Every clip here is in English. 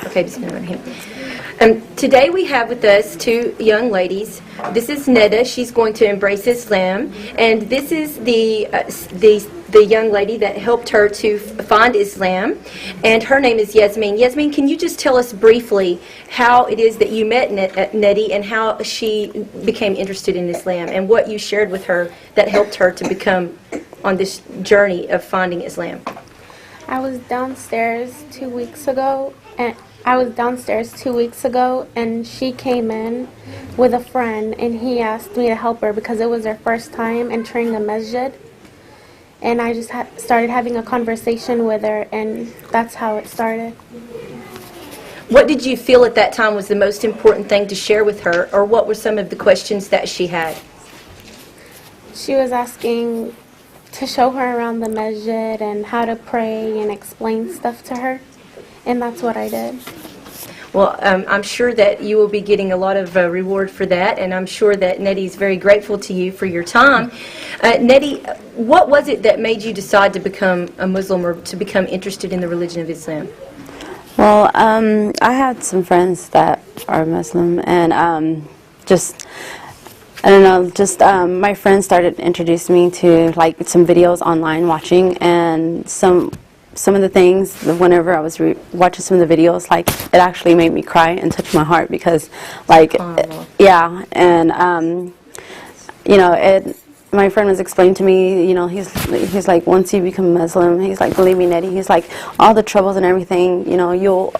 Okay, bismillahirrahmanirrahim. Today we have with us two young ladies. This is Neda. She's going to embrace Islam, and this is the young lady that helped her to find Islam, and her name is Yasmin. Yasmin, can you just tell us briefly how it is that you met Nady and how she became interested in Islam, and what you shared with her that helped her to become on this journey of finding Islam? I was downstairs 2 weeks ago, and she came in with a friend, and he asked me to help her because it was her first time entering a masjid. And I just started having a conversation with her, and that's how it started. What did you feel at that time was the most important thing to share with her, or what were some of the questions that she had? She was asking to show her around the masjid and how to pray and explain stuff to her, and that's what I did. Well, I'm sure that you will be getting a lot of reward for that, and I'm sure that Nady is very grateful to you for your time. Nady, what was it that made you decide to become a Muslim or to become interested in the religion of Islam? Well, I had some friends that are Muslim, and my friends started introducing me to like some videos online watching, and some of the things, whenever I was watching some of the videos, like, it actually made me cry and touch my heart because, like, yeah, and, my friend was explaining to me, he's like, once you become Muslim, he's like, believe me, Nady, he's like, all the troubles and everything, you'll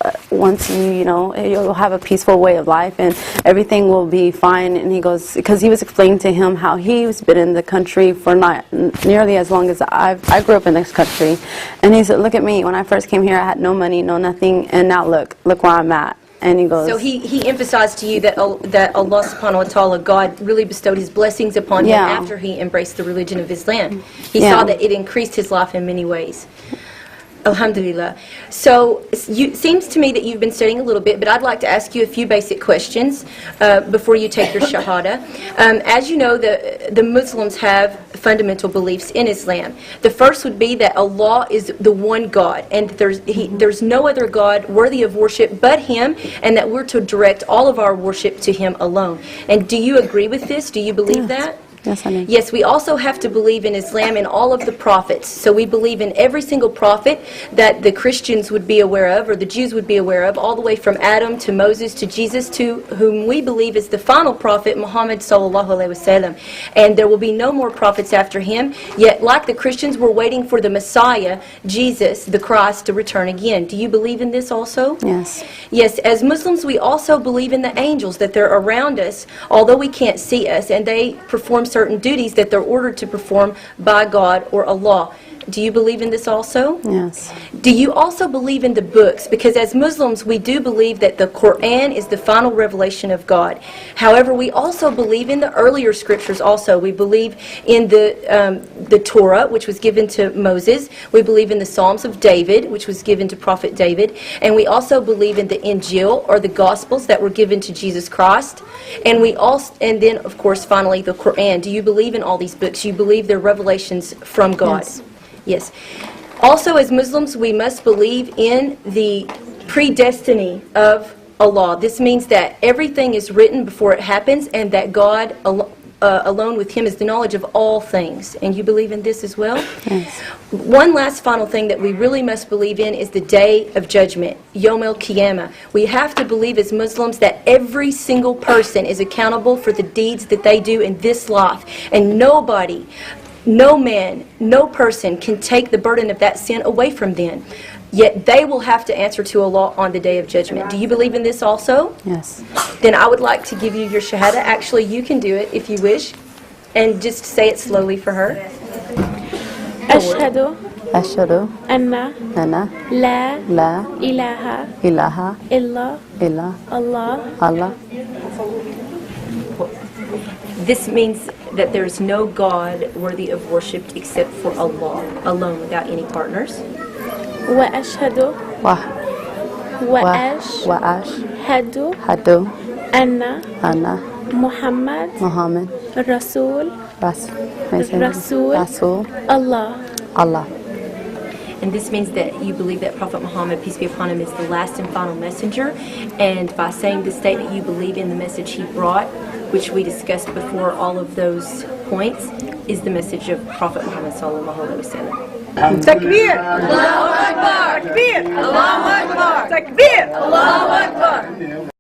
have a peaceful way of life and everything will be fine. And he goes, because he was explaining to him how he's been in the country for not nearly as long as I grew up in this country. And he said, look at me, when I first came here, I had no money, no nothing, and now look where I'm at. And he goes. So he emphasized to you that Allah subhanahu wa ta'ala, God, really bestowed His blessings upon him after he embraced the religion of Islam. He saw that it increased his life in many ways. Alhamdulillah. So it seems to me that you've been studying a little bit, but I'd like to ask you a few basic questions before you take your Shahadah. As you know, the Muslims have fundamental beliefs in Islam. The first would be that Allah is the one God, and there's no other God worthy of worship but Him, and that we're to direct all of our worship to Him alone. And do you agree with this? Do you believe that? Yes, I do. Yes, we also have to believe in Islam in all of the prophets. So we believe in every single prophet that the Christians would be aware of, or the Jews would be aware of, all the way from Adam to Moses to Jesus, to whom we believe is the final prophet, Muhammad sallallahu alaihi wasallam. And there will be no more prophets after him. Yet, like the Christians, we're waiting for the Messiah, Jesus, the Christ, to return again. Do you believe in this also? Yes. Yes, as Muslims, we also believe in the angels, that they're around us, although we can't see us, and they perform certain duties that they're ordered to perform by God or Allah. Do you believe in this also? Yes. Do you also believe in the books? Because as Muslims, we do believe that the Quran is the final revelation of God. However, we also believe in the earlier scriptures also. We believe in the Torah, which was given to Moses. We believe in the Psalms of David, which was given to Prophet David. And we also believe in the Injil, or the Gospels, that were given to Jesus Christ. And then, of course, finally, the Quran. Do you believe in all these books? You believe they're revelations from God? Yes. Yes. Also, as Muslims, we must believe in the predestiny of Allah. This means that everything is written before it happens, and that God alone with Him is the knowledge of all things. And you believe in this as well? Yes. One last final thing that we really must believe in is the Day of Judgment, Yom el-Qiyamah. We have to believe as Muslims that every single person is accountable for the deeds that they do in this life, and nobody, no man, no person can take the burden of that sin away from them. Yet they will have to answer to Allah on the Day of Judgment. Do you believe in this also? Yes. Then I would like to give you your Shahadah. Actually, you can do it if you wish. And just say it slowly for her. Ashhadu Anna la ilaha illa Allah. This means that there is no God worthy of worship except for Allah, alone, without any partners. Wa ashhadu anna Muhammad Rasul Allah. And this means that you believe that Prophet Muhammad, peace be upon him, is the last and final messenger. And by saying this statement, you believe in the message he brought, which we discussed before, all of those points, is the message of Prophet Muhammad sallallahu alaihi wasallam. Takbir! Allahu Akbar! Takbir! Allahu Akbar! Takbir! Allahu Akbar!